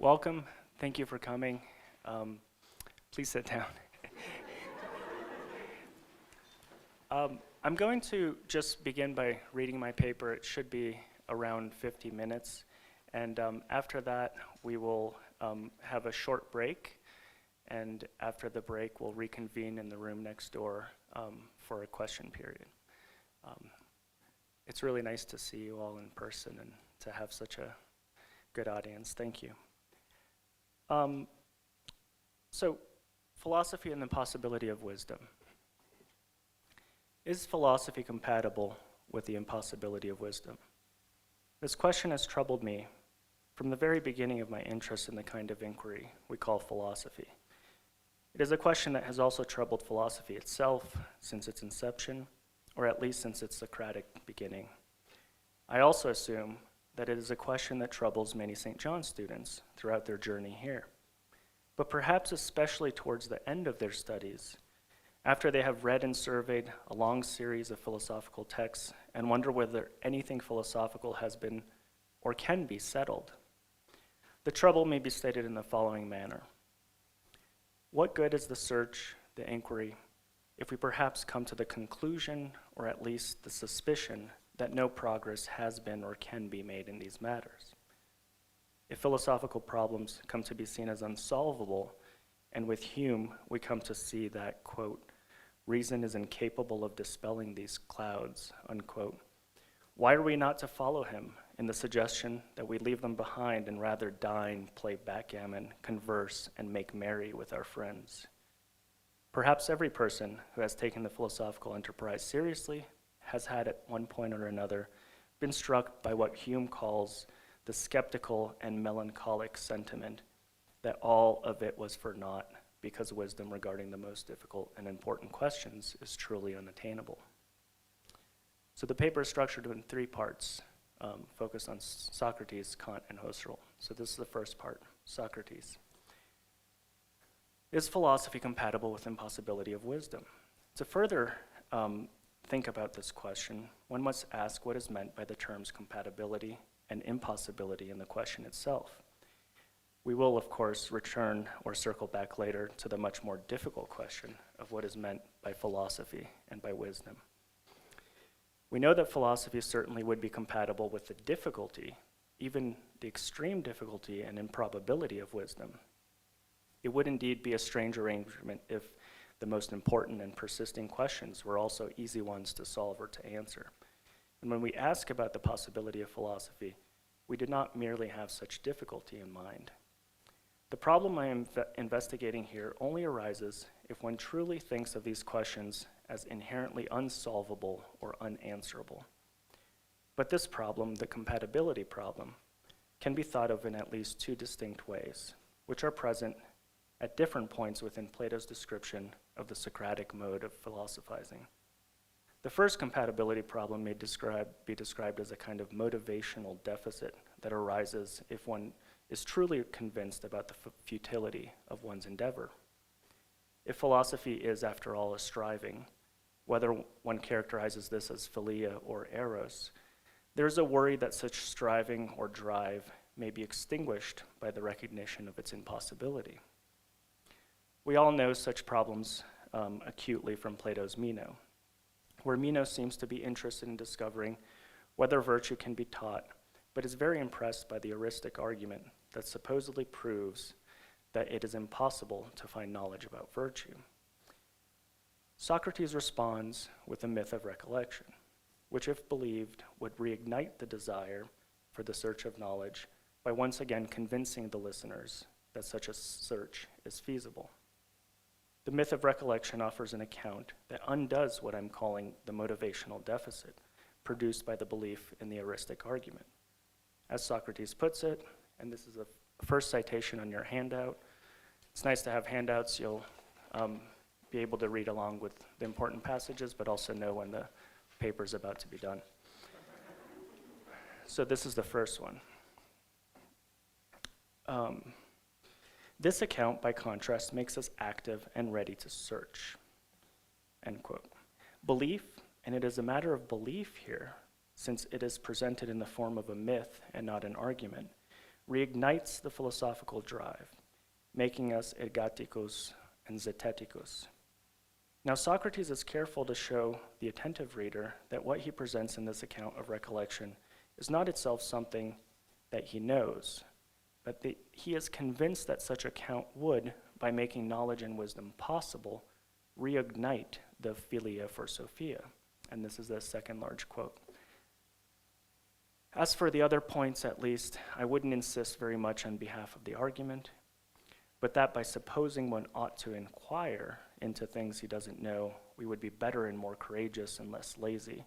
Welcome. Thank you for coming. Please sit down. I'm going to just begin by reading my paper. It should be around 50 minutes. And after that, we will have a short break. And after the break, we'll reconvene in the room next door for a question period. It's really nice to see you all in person and to have such a good audience. Thank you. So, philosophy and the possibility of wisdom. Is philosophy compatible with the impossibility of wisdom? This question has troubled me from the very beginning of my interest in the kind of inquiry we call philosophy. It is a question that has also troubled philosophy itself since its inception, or at least since its Socratic beginning. I also assume that it is a question that troubles many St. John students throughout their journey here, but perhaps especially towards the end of their studies, after they have read and surveyed a long series of philosophical texts and wonder whether anything philosophical has been or can be settled. The trouble may be stated in the following manner. What good is the search, the inquiry, if we perhaps come to the conclusion, or at least the suspicion, that no progress has been or can be made in these matters? If philosophical problems come to be seen as unsolvable, and with Hume we come to see that, quote, reason is incapable of dispelling these clouds, unquote, why are we not to follow him in the suggestion that we leave them behind and rather dine, play backgammon, converse, and make merry with our friends? Perhaps every person who has taken the philosophical enterprise seriously has had at one point or another been struck by what Hume calls the skeptical and melancholic sentiment that all of it was for naught because wisdom regarding the most difficult and important questions is truly unattainable. So the paper is structured in three parts, focused on Socrates, Kant, and Husserl. So this is the first part, Socrates. Is philosophy compatible with impossibility of wisdom? To further think about this question, one must ask what is meant by the terms compatibility and impossibility in the question itself. We will, of course, return or circle back later to the much more difficult question of what is meant by philosophy and by wisdom. We know that philosophy certainly would be compatible with the difficulty, even the extreme difficulty and improbability of wisdom. It would indeed be a strange arrangement if the most important and persisting questions were also easy ones to solve or to answer. And when we ask about the possibility of philosophy, we do not merely have such difficulty in mind. The problem I am investigating here only arises if one truly thinks of these questions as inherently unsolvable or unanswerable. But this problem, the compatibility problem, can be thought of in at least two distinct ways, which are present at different points within Plato's description of the Socratic mode of philosophizing. The first compatibility problem may be described as a kind of motivational deficit that arises if one is truly convinced about the futility of one's endeavor. If philosophy is, after all, a striving, whether one characterizes this as philia or eros, there is a worry that such striving or drive may be extinguished by the recognition of its impossibility. We all know such problems acutely from Plato's Meno, where Meno seems to be interested in discovering whether virtue can be taught, but is very impressed by the heuristic argument that supposedly proves that it is impossible to find knowledge about virtue. Socrates responds with a myth of recollection, which, if believed, would reignite the desire for the search of knowledge by once again convincing the listeners that such a search is feasible. The myth of recollection offers an account that undoes what I'm calling the motivational deficit produced by the belief in the heuristic argument. As Socrates puts it, and this is the first citation on your handout, it's nice to have handouts. You'll be able to read along with the important passages, but also know when the paper's about to be done. So this is the first one. This account, by contrast, makes us active and ready to search, end quote. Belief, and it is a matter of belief here, since it is presented in the form of a myth and not an argument, reignites the philosophical drive, making us ergaticos and zeteticos. Now, Socrates is careful to show the attentive reader that what he presents in this account of recollection is not itself something that he knows, but that he is convinced that such account would, by making knowledge and wisdom possible, reignite the philia for Sophia. And this is the second large quote. As for the other points, at least, I wouldn't insist very much on behalf of the argument, but that by supposing one ought to inquire into things he doesn't know, we would be better and more courageous and less lazy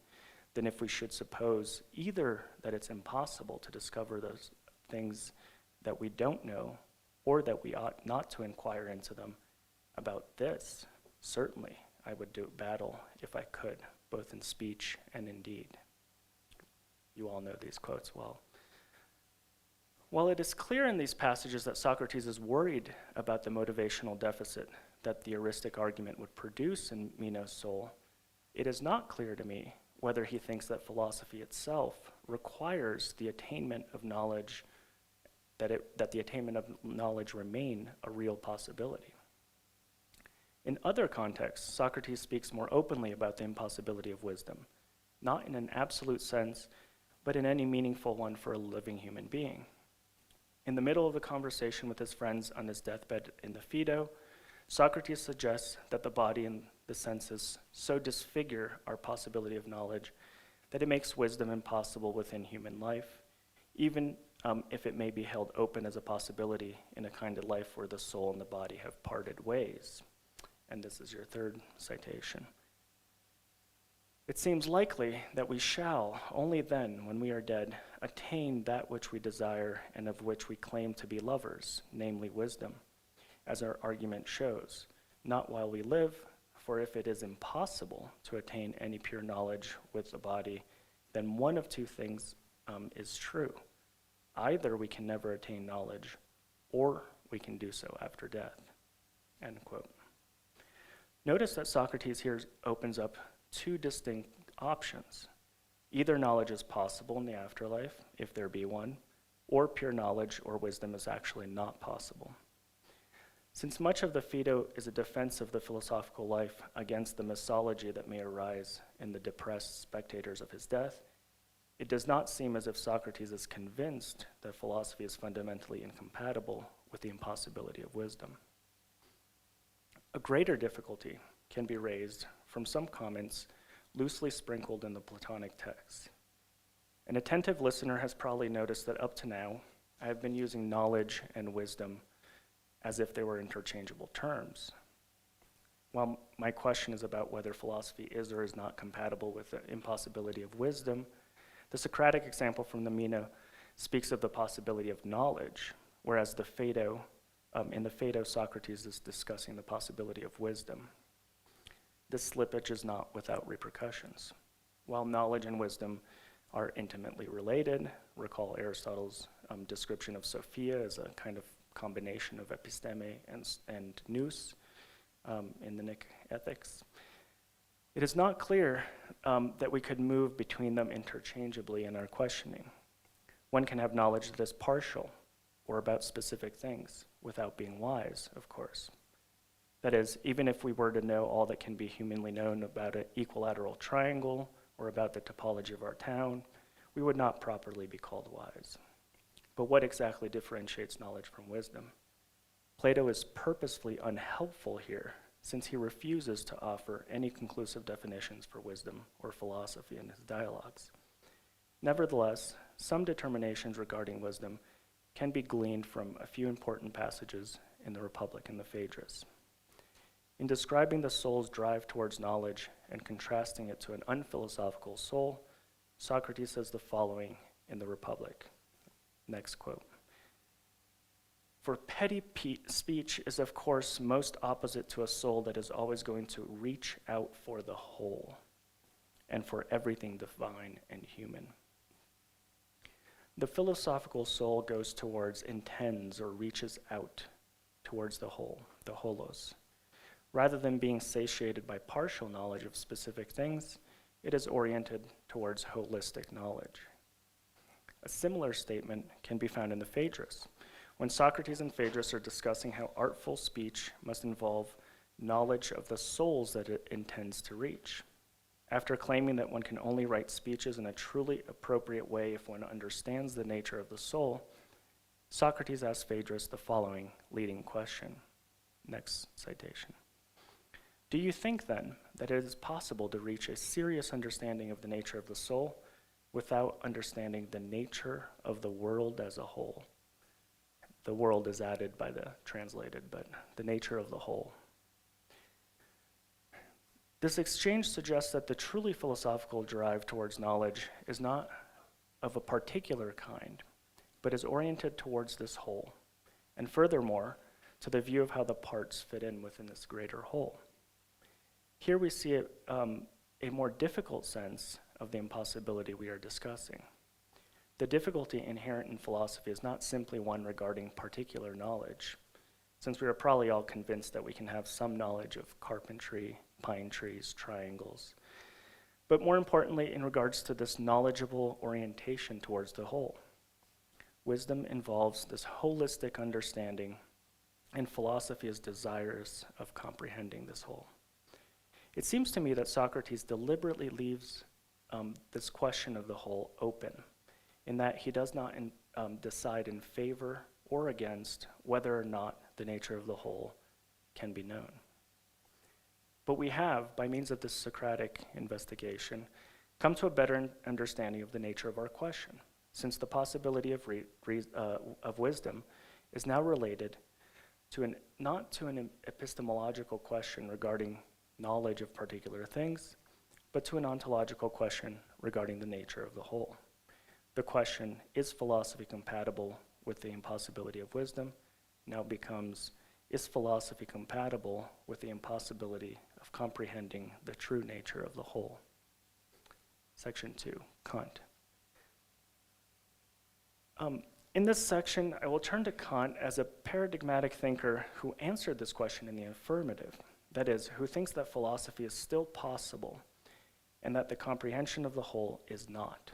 than if we should suppose either that it's impossible to discover those things that we don't know, or that we ought not to inquire into them. About this, certainly, I would do battle if I could, both in speech and in deed. You all know these quotes well. While it is clear in these passages that Socrates is worried about the motivational deficit that the heuristic argument would produce in Meno's soul, it is not clear to me whether he thinks that philosophy itself requires the attainment of knowledge, that the attainment of knowledge remain a real possibility. In other contexts, Socrates speaks more openly about the impossibility of wisdom, not in an absolute sense, but in any meaningful one for a living human being. In the middle of a conversation with his friends on his deathbed in the Phaedo, Socrates suggests that the body and the senses so disfigure our possibility of knowledge that it makes wisdom impossible within human life, even if it may be held open as a possibility in a kind of life where the soul and the body have parted ways. And this is your third citation. It seems likely that we shall, only then, when we are dead, attain that which we desire and of which we claim to be lovers, namely wisdom, as our argument shows, not while we live, for if it is impossible to attain any pure knowledge with the body, then one of two things is true. Either we can never attain knowledge, or we can do so after death. End quote. Notice that Socrates here opens up two distinct options. Either knowledge is possible in the afterlife, if there be one, or pure knowledge or wisdom is actually not possible. Since much of the Phaedo is a defense of the philosophical life against the mythology that may arise in the depressed spectators of his death, it does not seem as if Socrates is convinced that philosophy is fundamentally incompatible with the impossibility of wisdom. A greater difficulty can be raised from some comments loosely sprinkled in the Platonic text. An attentive listener has probably noticed that up to now, I have been using knowledge and wisdom as if they were interchangeable terms. While my question is about whether philosophy is or is not compatible with the impossibility of wisdom, the Socratic example from the Meno speaks of the possibility of knowledge, whereas in the Phaedo, Socrates is discussing the possibility of wisdom. This slippage is not without repercussions. While knowledge and wisdom are intimately related, recall Aristotle's description of Sophia as a kind of combination of episteme and nous in the Nick Ethics. It is not clear that we could move between them interchangeably in our questioning. One can have knowledge that is partial or about specific things without being wise, of course. That is, even if we were to know all that can be humanly known about an equilateral triangle or about the topology of our town, we would not properly be called wise. But what exactly differentiates knowledge from wisdom? Plato is purposefully unhelpful here, since he refuses to offer any conclusive definitions for wisdom or philosophy in his dialogues. Nevertheless, some determinations regarding wisdom can be gleaned from a few important passages in the Republic and the Phaedrus. In describing the soul's drive towards knowledge and contrasting it to an unphilosophical soul, Socrates says the following in the Republic. Next quote. For petty speech is, of course, most opposite to a soul that is always going to reach out for the whole and for everything divine and human. The philosophical soul goes towards, intends, or reaches out towards the whole, the holos. Rather than being satiated by partial knowledge of specific things, it is oriented towards holistic knowledge. A similar statement can be found in the Phaedrus, when Socrates and Phaedrus are discussing how artful speech must involve knowledge of the souls that it intends to reach. After claiming that one can only write speeches in a truly appropriate way if one understands the nature of the soul, Socrates asks Phaedrus the following leading question. Next citation. Do you think, then, that it is possible to reach a serious understanding of the nature of the soul without understanding the nature of the world as a whole? The world is added by the translated, but the nature of the whole. This exchange suggests that the truly philosophical drive towards knowledge is not of a particular kind, but is oriented towards this whole, and furthermore, to the view of how the parts fit in within this greater whole. Here we see a more difficult sense of the impossibility we are discussing. The difficulty inherent in philosophy is not simply one regarding particular knowledge, since we are probably all convinced that we can have some knowledge of carpentry, pine trees, triangles, but more importantly in regards to this knowledgeable orientation towards the whole. Wisdom involves this holistic understanding, and philosophy is desirous of comprehending this whole. It seems to me that Socrates deliberately leaves this question of the whole open, in that he does not decide in favor or against whether or not the nature of the whole can be known. But we have, by means of this Socratic investigation, come to a better understanding of the nature of our question, since the possibility of wisdom is now related to not to an epistemological question regarding knowledge of particular things, but to an ontological question regarding the nature of the whole. The question, is philosophy compatible with the impossibility of wisdom, now becomes, is philosophy compatible with the impossibility of comprehending the true nature of the whole? Section 2, Kant. In this section, I will turn to Kant as a paradigmatic thinker who answered this question in the affirmative. That is, who thinks that philosophy is still possible and that the comprehension of the whole is not,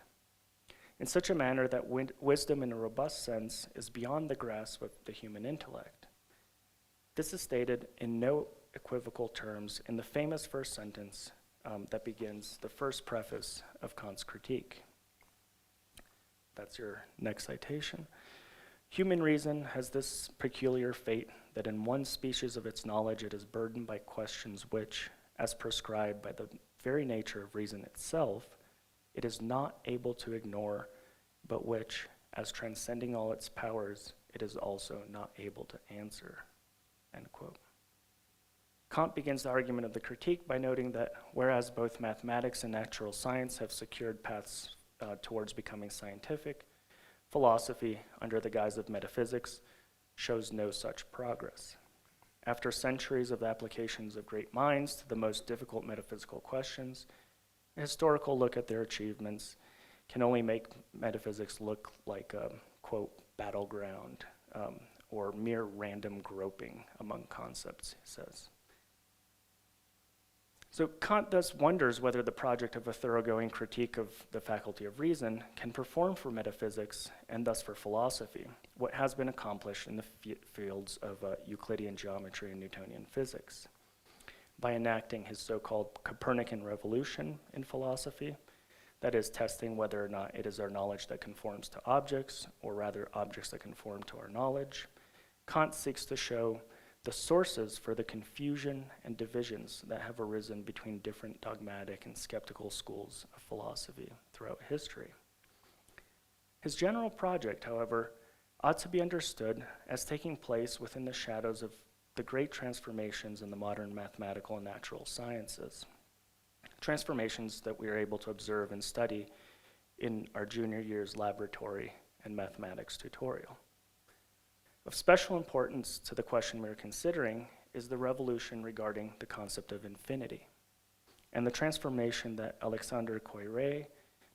in such a manner that wisdom in a robust sense is beyond the grasp of the human intellect. This is stated in no equivocal terms in the famous first sentence that begins the first preface of Kant's Critique. That's your next citation. Human reason has this peculiar fate that in one species of its knowledge it is burdened by questions which, as prescribed by the very nature of reason itself, it is not able to ignore, but which, as transcending all its powers, it is also not able to answer, end quote. Kant begins the argument of the Critique by noting that whereas both mathematics and natural science have secured paths towards becoming scientific, philosophy, under the guise of metaphysics, shows no such progress. After centuries of applications of great minds to the most difficult metaphysical questions, a historical look at their achievements can only make metaphysics look like a, quote, battleground, or mere random groping among concepts, he says. So Kant thus wonders whether the project of a thoroughgoing critique of the faculty of reason can perform for metaphysics, and thus for philosophy, what has been accomplished in the fields of Euclidean geometry and Newtonian physics. By enacting his so-called Copernican revolution in philosophy, that is, testing whether or not it is our knowledge that conforms to objects, or rather objects that conform to our knowledge, Kant seeks to show the sources for the confusion and divisions that have arisen between different dogmatic and skeptical schools of philosophy throughout history. His general project, however, ought to be understood as taking place within the shadows of the great transformations in the modern mathematical and natural sciences, transformations that we are able to observe and study in our junior year's laboratory and mathematics tutorial. Of special importance to the question we are considering is the revolution regarding the concept of infinity, and the transformation that Alexandre Koyré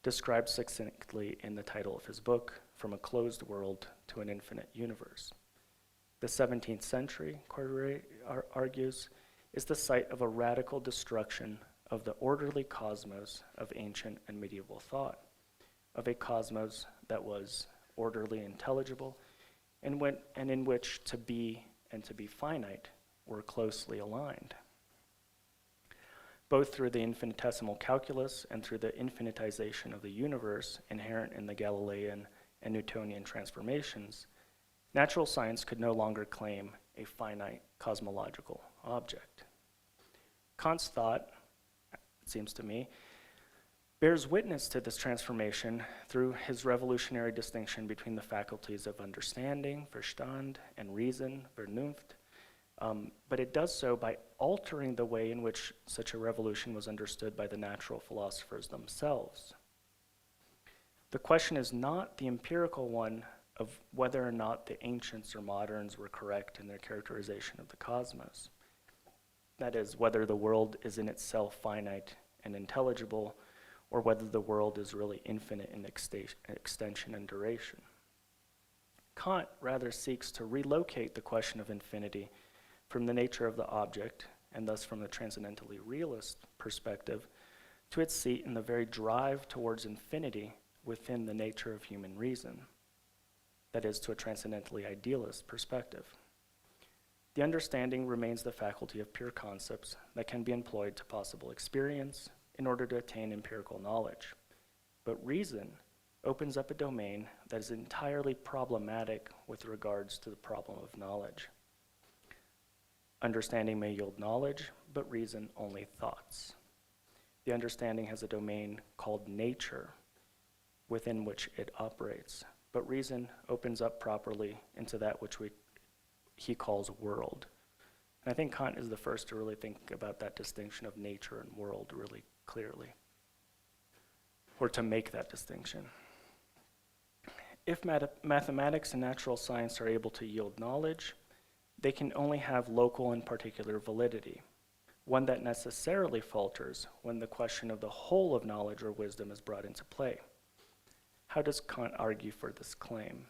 describes succinctly in the title of his book, From a Closed World to an Infinite Universe. The 17th century, Koyré argues, is the site of a radical destruction of the orderly cosmos of ancient and medieval thought, of a cosmos that was orderly, intelligible, and in which to be and to be finite were closely aligned. Both through the infinitesimal calculus and through the infinitization of the universe inherent in the Galilean and Newtonian transformations, natural science could no longer claim a finite cosmological object. Kant's thought, it seems to me, bears witness to this transformation through his revolutionary distinction between the faculties of understanding, Verstand, and reason, Vernunft, but it does so by altering the way in which such a revolution was understood by the natural philosophers themselves. The question is not the empirical one of whether or not the ancients or moderns were correct in their characterization of the cosmos. That is, whether the world is in itself finite and intelligible, or whether the world is really infinite in extension and duration. Kant rather seeks to relocate the question of infinity from the nature of the object, and thus from the transcendentally realist perspective, to its seat in the very drive towards infinity within the nature of human reason. That is, to a transcendentally idealist perspective. The understanding remains the faculty of pure concepts that can be employed to possible experience in order to attain empirical knowledge. But reason opens up a domain that is entirely problematic with regards to the problem of knowledge. Understanding may yield knowledge, but reason only thoughts. The understanding has a domain called nature within which it operates, but reason opens up properly into that which he calls world. And I think Kant is the first to really think about that distinction of nature and world really clearly, or to make that distinction. If mathematics and natural science are able to yield knowledge, they can only have local and particular validity, one that necessarily falters when the question of the whole of knowledge or wisdom is brought into play. How does Kant argue for this claim?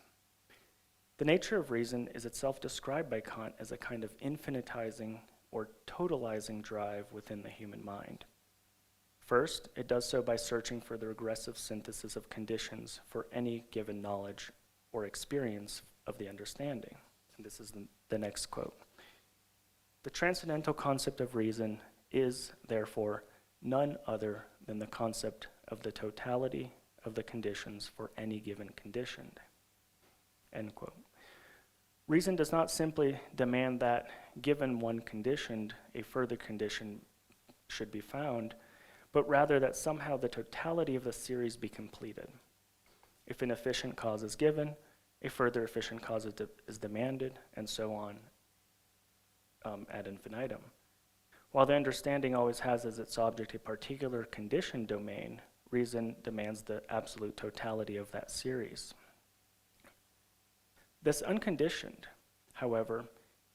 The nature of reason is itself described by Kant as a kind of infinitizing or totalizing drive within the human mind. First, it does so by searching for the regressive synthesis of conditions for any given knowledge or experience of the understanding. And this is the next quote. The transcendental concept of reason is, therefore, none other than the concept of the totality of the conditions for any given condition. End quote. Reason does not simply demand that, given one conditioned, a further condition should be found, but rather that somehow the totality of the series be completed. If an efficient cause is given, a further efficient cause is demanded, and so on ad infinitum. While the understanding always has as its object a particular conditioned domain, reason demands the absolute totality of that series. This unconditioned, however,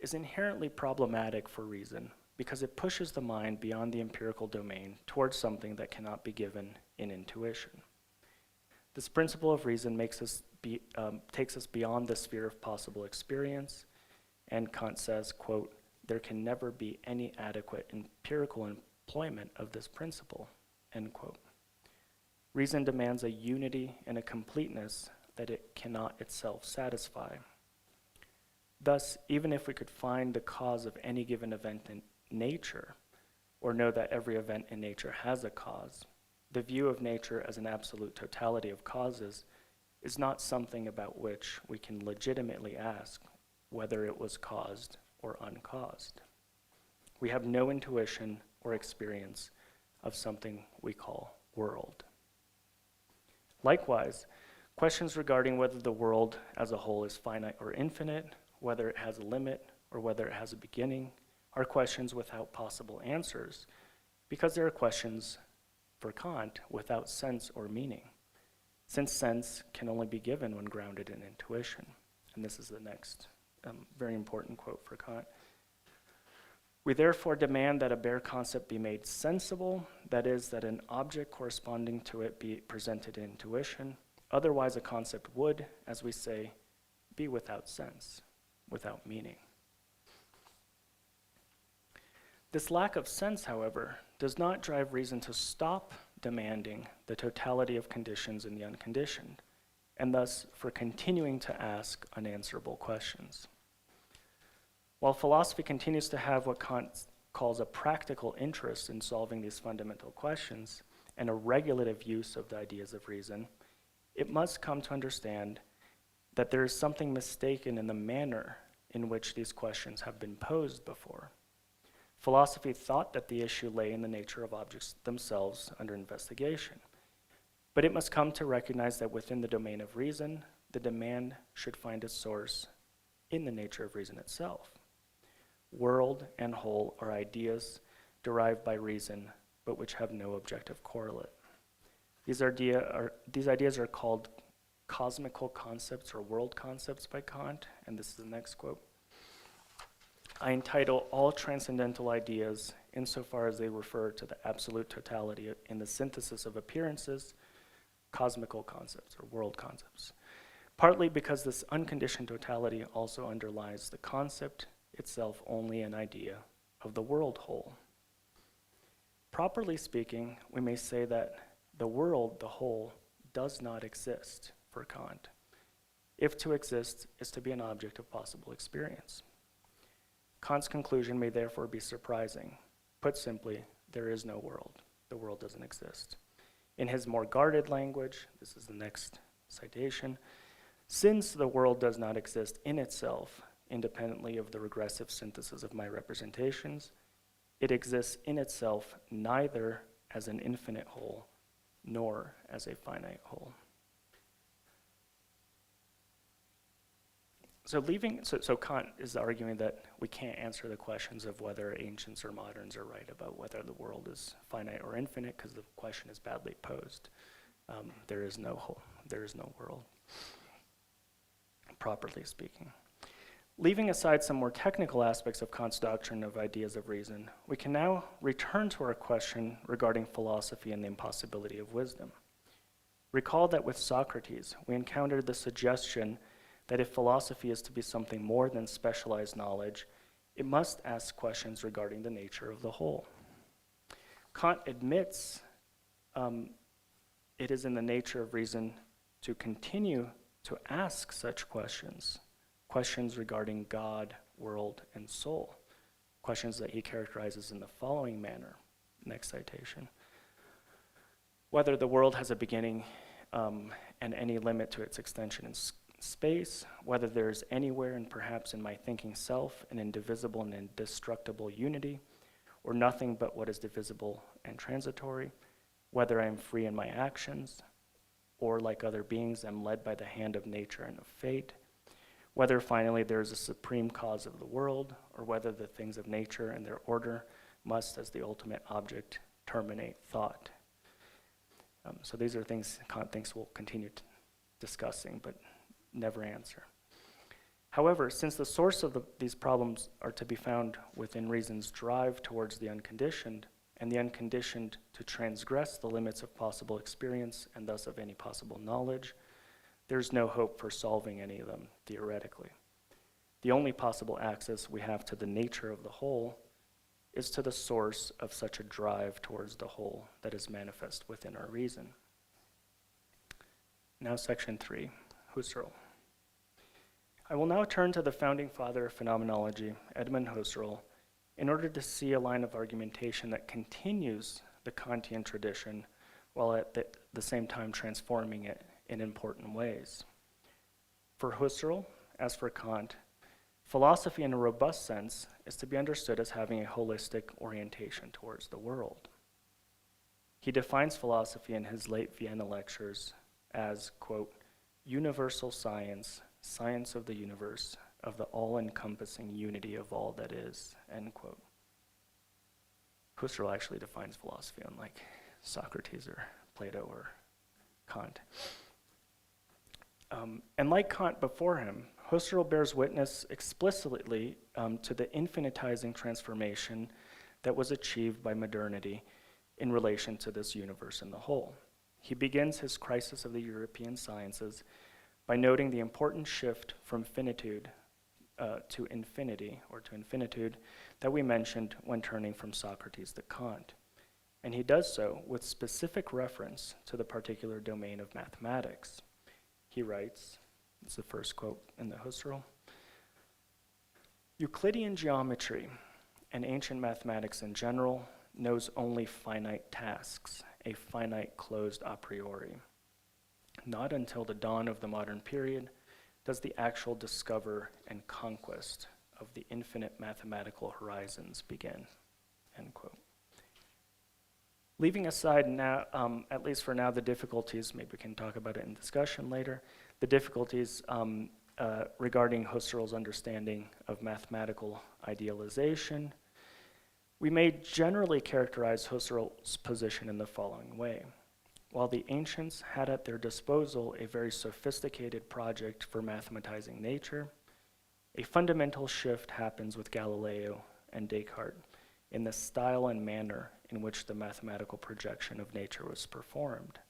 is inherently problematic for reason because it pushes the mind beyond the empirical domain towards something that cannot be given in intuition. This principle of reason takes us beyond the sphere of possible experience, and Kant says, quote, there can never be any adequate empirical employment of this principle, end quote. Reason demands a unity and a completeness that it cannot itself satisfy. Thus, even if we could find the cause of any given event in nature, or know that every event in nature has a cause, the view of nature as an absolute totality of causes is not something about which we can legitimately ask whether it was caused or uncaused. We have no intuition or experience of something we call world. Likewise, questions regarding whether the world as a whole is finite or infinite, whether it has a limit or whether it has a beginning, are questions without possible answers, because they are questions, for Kant, without sense or meaning, since sense can only be given when grounded in intuition. And this is the next very important quote for Kant. We therefore demand that a bare concept be made sensible, that is, that an object corresponding to it be presented in intuition. Otherwise, a concept would, as we say, be without sense, without meaning. This lack of sense, however, does not drive reason to stop demanding the totality of conditions in the unconditioned, and thus for continuing to ask unanswerable questions. While philosophy continues to have what Kant calls a practical interest in solving these fundamental questions and a regulative use of the ideas of reason, it must come to understand that there is something mistaken in the manner in which these questions have been posed before. Philosophy thought that the issue lay in the nature of objects themselves under investigation, but it must come to recognize that within the domain of reason, the demand should find its source in the nature of reason itself. World and whole are ideas derived by reason, but which have no objective correlate. These ideas are called cosmical concepts or world concepts by Kant, and this is the next quote. I entitle all transcendental ideas, insofar as they refer to the absolute totality in the synthesis of appearances, cosmical concepts or world concepts, partly because this unconditioned totality also underlies the concept itself only an idea of the world whole. Properly speaking, we may say that the world, the whole, does not exist for Kant, if to exist is to be an object of possible experience. Kant's conclusion may therefore be surprising. Put simply, there is no world. The world doesn't exist. In his more guarded language, this is the next citation, since the world does not exist in itself, independently of the regressive synthesis of my representations, it exists in itself neither as an infinite whole nor as a finite whole. So Kant is arguing that we can't answer the questions of whether ancients or moderns are right about whether the world is finite or infinite because the question is badly posed. There is no whole, there is no world, properly speaking. Leaving aside some more technical aspects of Kant's doctrine of ideas of reason, we can now return to our question regarding philosophy and the impossibility of wisdom. Recall that with Socrates, we encountered the suggestion that if philosophy is to be something more than specialized knowledge, it must ask questions regarding the nature of the whole. Kant admits it is in the nature of reason to continue to ask such questions regarding God, world, and soul, questions that he characterizes in the following manner. Next citation. Whether the world has a beginning and any limit to its extension in space, whether there is anywhere and perhaps in my thinking self an indivisible and indestructible unity, or nothing but what is divisible and transitory, whether I am free in my actions, or like other beings am led by the hand of nature and of fate, whether finally there is a supreme cause of the world, or whether the things of nature and their order must, as the ultimate object, terminate thought. So these are things Kant thinks we'll continue discussing, but never answer. However, since the source of these problems are to be found within reason's drive towards the unconditioned, and the unconditioned to transgress the limits of possible experience and thus of any possible knowledge, there's no hope for solving any of them theoretically. The only possible access we have to the nature of the whole is to the source of such a drive towards the whole that is manifest within our reason. Now, section 3, Husserl. I will now turn to the founding father of phenomenology, Edmund Husserl, in order to see a line of argumentation that continues the Kantian tradition while at the same time transforming it in important ways. For Husserl, as for Kant, philosophy in a robust sense is to be understood as having a holistic orientation towards the world. He defines philosophy in his late Vienna lectures as, quote, universal science, science of the universe, of the all-encompassing unity of all that is, end quote. Husserl actually defines philosophy unlike Socrates or Plato or Kant. And like Kant before him, Husserl bears witness explicitly to the infinitizing transformation that was achieved by modernity in relation to this universe in the whole. He begins his crisis of the European sciences by noting the important shift from finitude to infinity, or to infinitude, that we mentioned when turning from Socrates to Kant. And he does so with specific reference to the particular domain of mathematics. he writes, it's the first quote in the Husserl, Euclidean geometry and ancient mathematics in general knows only finite tasks, a finite closed a priori. Not until the dawn of the modern period does the actual discover and conquest of the infinite mathematical horizons begin, end quote. Leaving aside now, at least for now, the difficulties, maybe we can talk about it in discussion later, the difficulties regarding Husserl's understanding of mathematical idealization, we may generally characterize Husserl's position in the following way. While the ancients had at their disposal a very sophisticated project for mathematizing nature, a fundamental shift happens with Galileo and Descartes in the style and manner in which the mathematical projection of nature was performed.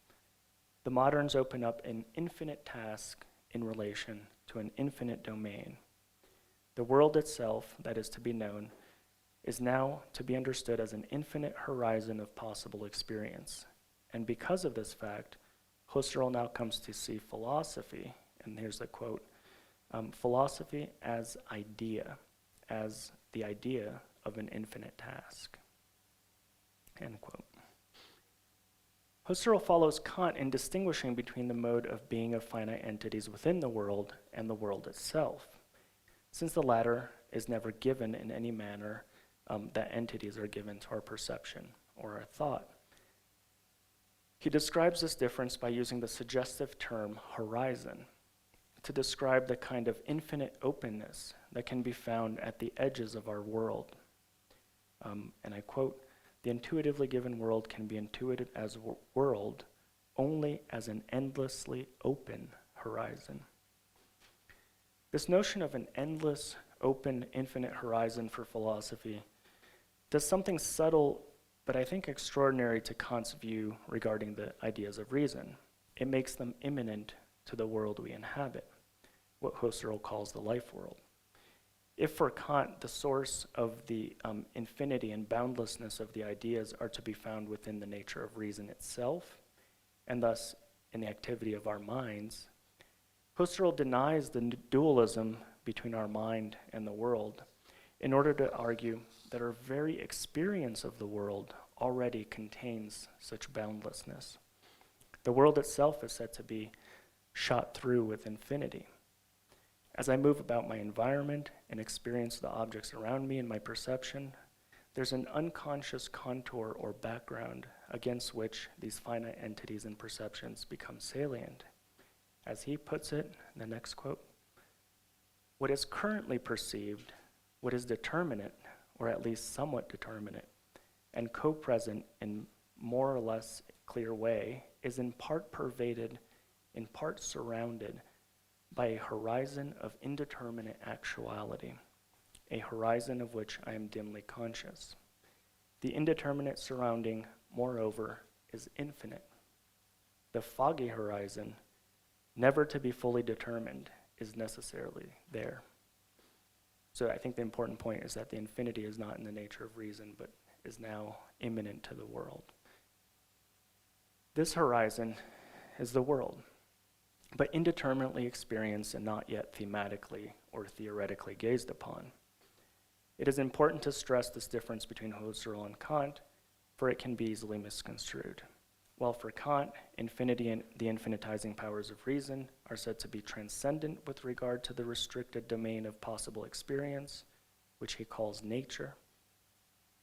The moderns open up an infinite task in relation to an infinite domain. The world itself, that is to be known, is now to be understood as an infinite horizon of possible experience. And because of this fact, Husserl now comes to see philosophy, and here's the quote, philosophy as idea, as the idea of an infinite task, end quote. Husserl follows Kant in distinguishing between the mode of being of finite entities within the world and the world itself, since the latter is never given in any manner that entities are given to our perception or our thought. He describes this difference by using the suggestive term horizon to describe the kind of infinite openness that can be found at the edges of our world. And I quote, the intuitively given world can be intuited as world only as an endlessly open horizon. This notion of an endless, open, infinite horizon for philosophy does something subtle, but I think extraordinary to Kant's view regarding the ideas of reason. It makes them immanent to the world we inhabit, what Husserl calls the life world. If for Kant, the source of the infinity and boundlessness of the ideas are to be found within the nature of reason itself, and thus in the activity of our minds, Husserl denies the dualism between our mind and the world in order to argue that our very experience of the world already contains such boundlessness. The world itself is said to be shot through with infinity. As I move about my environment and experience the objects around me in my perception, there's an unconscious contour or background against which these finite entities and perceptions become salient. As he puts it, the next quote, what is currently perceived, what is determinate, or at least somewhat determinate, and co-present in more or less clear way, is in part pervaded, in part surrounded by a horizon of indeterminate actuality, a horizon of which I am dimly conscious. The indeterminate surrounding, moreover, is infinite. The foggy horizon, never to be fully determined, is necessarily there. So I think the important point is that the infinity is not in the nature of reason, but is now immanent to the world. This horizon is the world, but indeterminately experienced and not yet thematically or theoretically gazed upon. It is important to stress this difference between Husserl and Kant, for it can be easily misconstrued. While for Kant, infinity and the infinitizing powers of reason are said to be transcendent with regard to the restricted domain of possible experience, which he calls nature,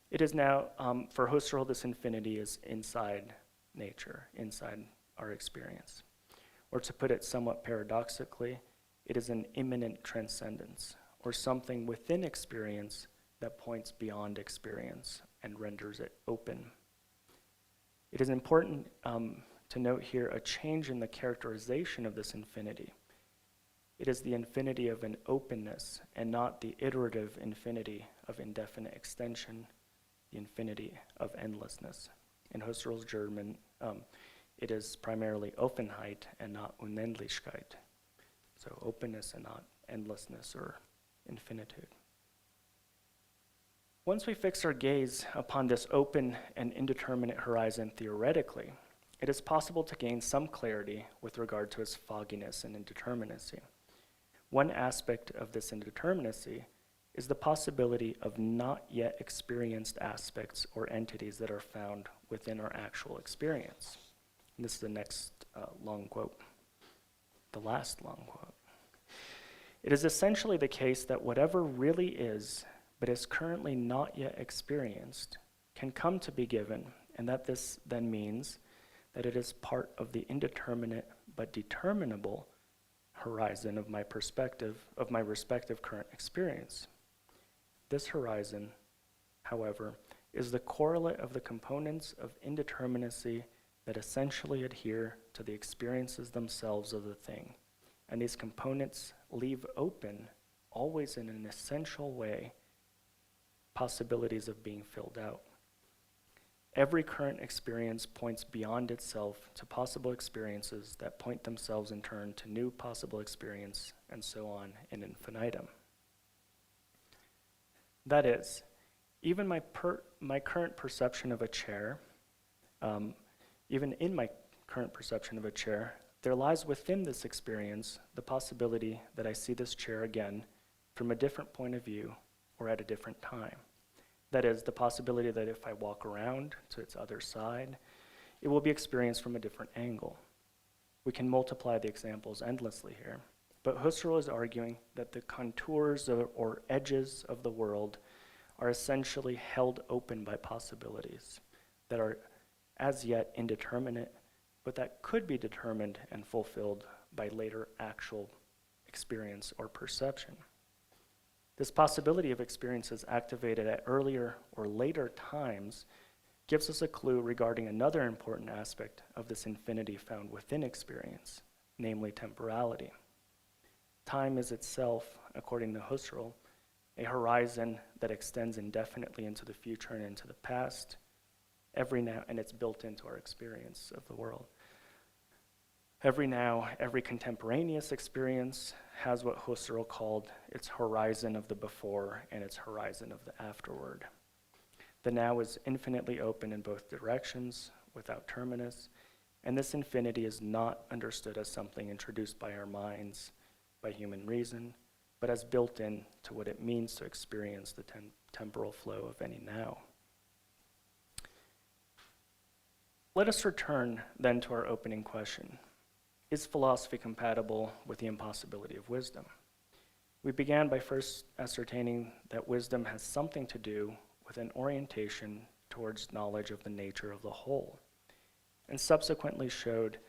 it is now, for Husserl, this infinity is inside nature, inside our experience. Or to put it somewhat paradoxically, it is an immanent transcendence, or something within experience that points beyond experience and renders it open. It is important to note here a change in the characterization of this infinity. It is the infinity of an openness and not the iterative infinity of indefinite extension, the infinity of endlessness. In Husserl's German, it is primarily Offenheit and not Unendlichkeit. So openness and not endlessness or infinitude. Once we fix our gaze upon this open and indeterminate horizon theoretically, it is possible to gain some clarity with regard to its fogginess and indeterminacy. One aspect of this indeterminacy is the possibility of not yet experienced aspects or entities that are found within our actual experience. And this is the next long quote, the last long quote. It is essentially the case that whatever really is, but is currently not yet experienced, can come to be given, and that this then means that it is part of the indeterminate but determinable horizon of my respective current experience. This horizon, however, is the correlate of the components of indeterminacy that essentially adhere to the experiences themselves of the thing, and these components leave open, always in an essential way, possibilities of being filled out. Every current experience points beyond itself to possible experiences that point themselves in turn to new possible experience, and so on in infinitum. That is, even my current perception of a chair, even in my current perception of a chair, there lies within this experience the possibility that I see this chair again from a different point of view or at a different time. That is, the possibility that if I walk around to its other side, it will be experienced from a different angle. We can multiply the examples endlessly here, but Husserl is arguing that the contours or edges of the world are essentially held open by possibilities that are as yet indeterminate, but that could be determined and fulfilled by later actual experience or perception. This possibility of experiences activated at earlier or later times gives us a clue regarding another important aspect of this infinity found within experience, namely temporality. Time is itself, according to Husserl, a horizon that extends indefinitely into the future and into the past, and it's built into our experience of the world. Every contemporaneous experience has what Husserl called its horizon of the before and its horizon of the afterward. The now is infinitely open in both directions, without terminus, and this infinity is not understood as something introduced by our minds, by human reason, but as built in to what it means to experience the temporal flow of any now. Let us return then to our opening question. Is philosophy compatible with the impossibility of wisdom? We began by first ascertaining that wisdom has something to do with an orientation towards knowledge of the nature of the whole, and subsequently showed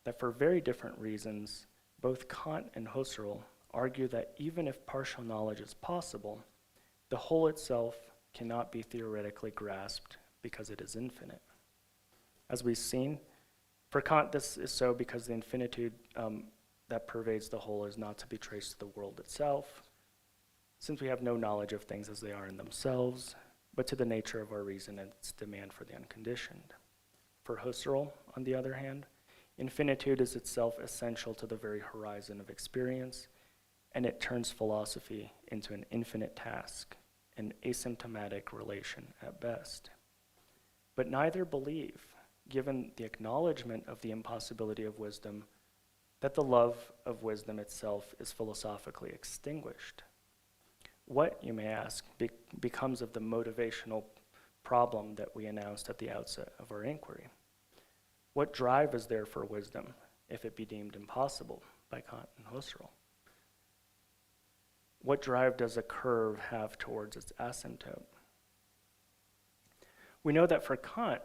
that for very different reasons, both Kant and Husserl argue that even if partial knowledge is possible, the whole itself cannot be theoretically grasped because it is infinite. As we've seen, for Kant, this is so because the infinitude that pervades the whole is not to be traced to the world itself, since we have no knowledge of things as they are in themselves, but to the nature of our reason and its demand for the unconditioned. For Husserl, on the other hand, infinitude is itself essential to the very horizon of experience, and it turns philosophy into an infinite task, an asymptomatic relation at best. But neither believe, given the acknowledgement of the impossibility of wisdom, that the love of wisdom itself is philosophically extinguished. What, you may ask, becomes of the motivational problem that we announced at the outset of our inquiry? What drive is there for wisdom if it be deemed impossible by Kant and Husserl? What drive does a curve have towards its asymptote? We know that for Kant,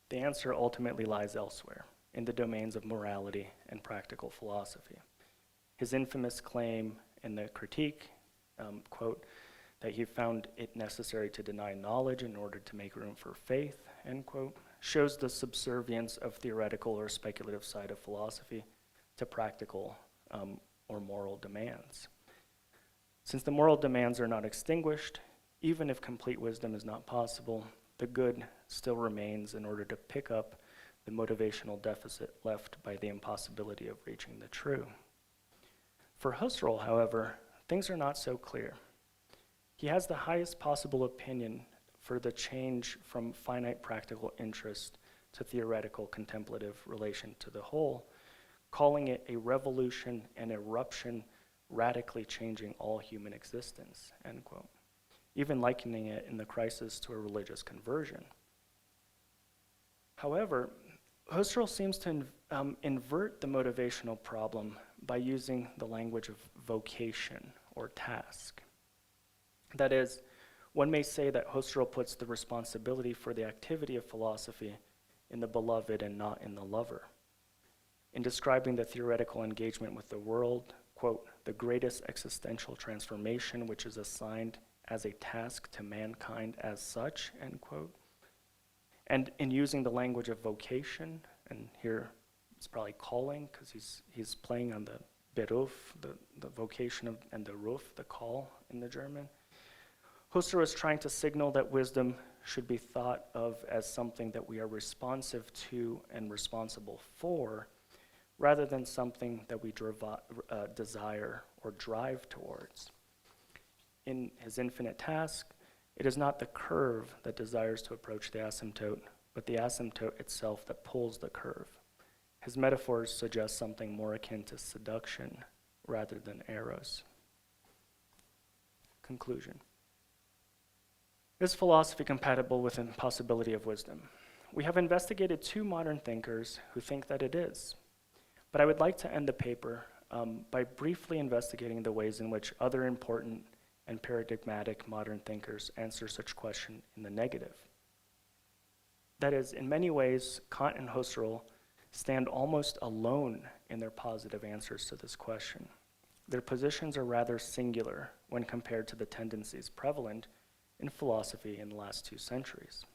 the answer ultimately lies elsewhere, in the domains of morality and practical philosophy. His infamous claim in the Critique, quote, that he found it necessary to deny knowledge in order to make room for faith, end quote, shows the subservience of theoretical or speculative side of philosophy to practical or moral demands. Since the moral demands are not extinguished, even if complete wisdom is not possible, the good still remains in order to pick up the motivational deficit left by the impossibility of reaching the true. For Husserl, however, things are not so clear. He has the highest possible opinion for the change from finite practical interest to theoretical contemplative relation to the whole, calling it a revolution and eruption radically changing all human existence, end quote, even likening it in the crisis to a religious conversion. However, Husserl seems to invert the motivational problem by using the language of vocation or task. That is, one may say that Husserl puts the responsibility for the activity of philosophy in the beloved and not in the lover. In describing the theoretical engagement with the world, quote, the greatest existential transformation which is assigned as a task to mankind as such, end quote. And in using the language of vocation, and here it's probably calling, because he's playing on the Beruf, the vocation of, and the Ruf, the call in the German. Husserl is trying to signal that wisdom should be thought of as something that we are responsive to and responsible for, rather than something that we desire or drive towards. In his infinite task, it is not the curve that desires to approach the asymptote, but the asymptote itself that pulls the curve. His metaphors suggest something more akin to seduction rather than eros. Conclusion. Is philosophy compatible with impossibility of wisdom? We have investigated two modern thinkers who think that it is. But I would like to end the paper by briefly investigating the ways in which other important and paradigmatic modern thinkers answer such question in the negative. That is, in many ways, Kant and Husserl stand almost alone in their positive answers to this question. Their positions are rather singular when compared to the tendencies prevalent in philosophy in the last 2 centuries.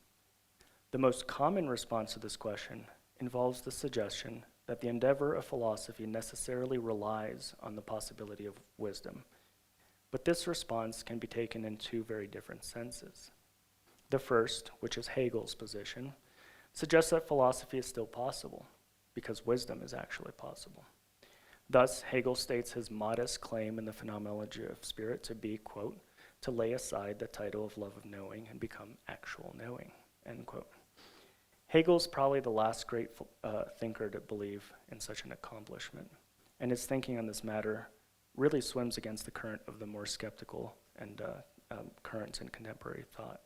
The most common response to this question involves the suggestion that the endeavor of philosophy necessarily relies on the possibility of wisdom. But this response can be taken in 2 very different senses. The first, which is Hegel's position, suggests that philosophy is still possible, because wisdom is actually possible. Thus, Hegel states his modest claim in the Phenomenology of Spirit to be, quote, to lay aside the title of love of knowing and become actual knowing, end quote. Hegel's probably the last great thinker to believe in such an accomplishment, and his thinking on this matter really swims against the current of the more skeptical and currents in contemporary thought.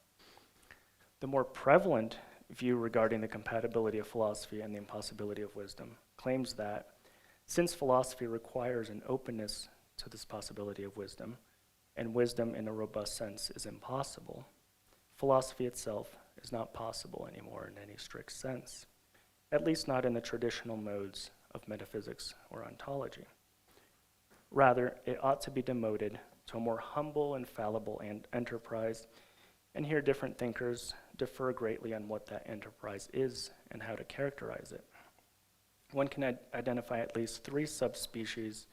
The more prevalent view regarding the compatibility of philosophy and the impossibility of wisdom claims that since philosophy requires an openness to this possibility of wisdom, and wisdom in a robust sense is impossible, philosophy itself is not possible anymore in any strict sense, at least not in the traditional modes of metaphysics or ontology. Rather, it ought to be demoted to a more humble and fallible enterprise, and here different thinkers differ greatly on what that enterprise is and how to characterize it. One can identify at least 3 subspecies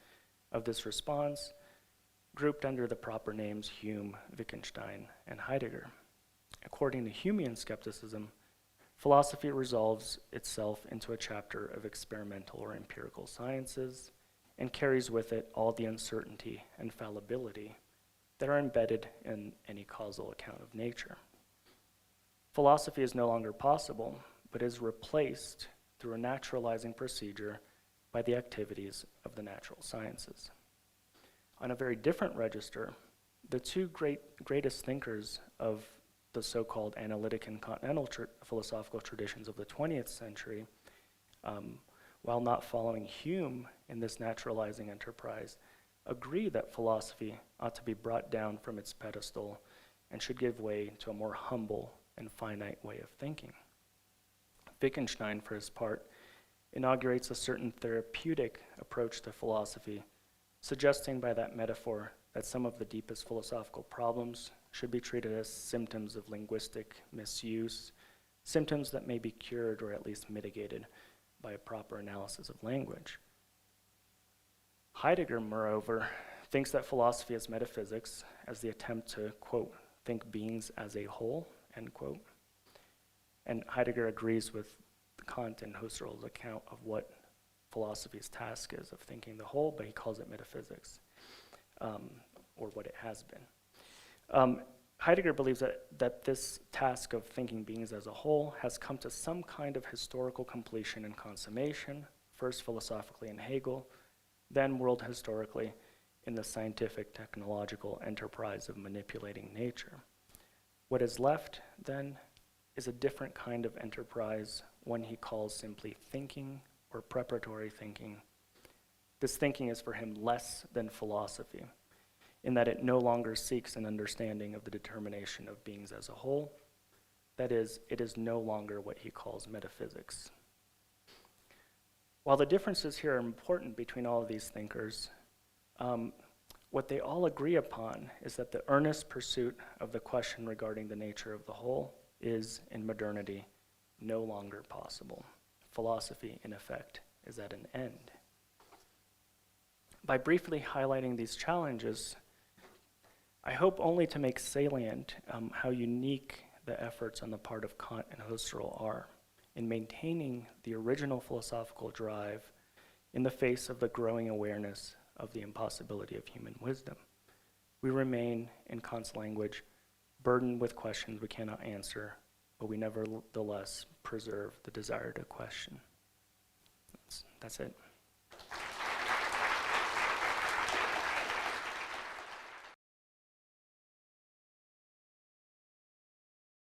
of this response, grouped under the proper names Hume, Wittgenstein, and Heidegger. According to Humean skepticism, philosophy resolves itself into a chapter of experimental or empirical sciences and carries with it all the uncertainty and fallibility that are embedded in any causal account of nature. Philosophy is no longer possible, but is replaced through a naturalizing procedure by the activities of the natural sciences. On a very different register, the 2 greatest thinkers of the so-called analytic and continental philosophical traditions of the 20th century, while not following Hume in this naturalizing enterprise, agree that philosophy ought to be brought down from its pedestal and should give way to a more humble and finite way of thinking. Wittgenstein, for his part, inaugurates a certain therapeutic approach to philosophy, suggesting by that metaphor that some of the deepest philosophical problems should be treated as symptoms of linguistic misuse, symptoms that may be cured or at least mitigated by a proper analysis of language. Heidegger, moreover, thinks that philosophy is metaphysics as the attempt to, quote, think beings as a whole, end quote. And Heidegger agrees with Kant and Husserl's account of what philosophy's task is of thinking the whole, but he calls it metaphysics, or what it has been. Heidegger believes that this task of thinking beings as a whole has come to some kind of historical completion and consummation, first philosophically in Hegel, then world historically in the scientific technological enterprise of manipulating nature. What is left, then, is a different kind of enterprise, one he calls simply thinking or preparatory thinking. This thinking is for him less than philosophy, in that it no longer seeks an understanding of the determination of beings as a whole. That is, it is no longer what he calls metaphysics. While the differences here are important between all of these thinkers, what they all agree upon is that the earnest pursuit of the question regarding the nature of the whole is, in modernity, no longer possible. Philosophy, in effect, is at an end. By briefly highlighting these challenges, I hope only to make salient how unique the efforts on the part of Kant and Husserl are in maintaining the original philosophical drive in the face of the growing awareness of the impossibility of human wisdom. We remain, in Kant's language, burdened with questions we cannot answer, but we nevertheless preserve the desire to question. That's it.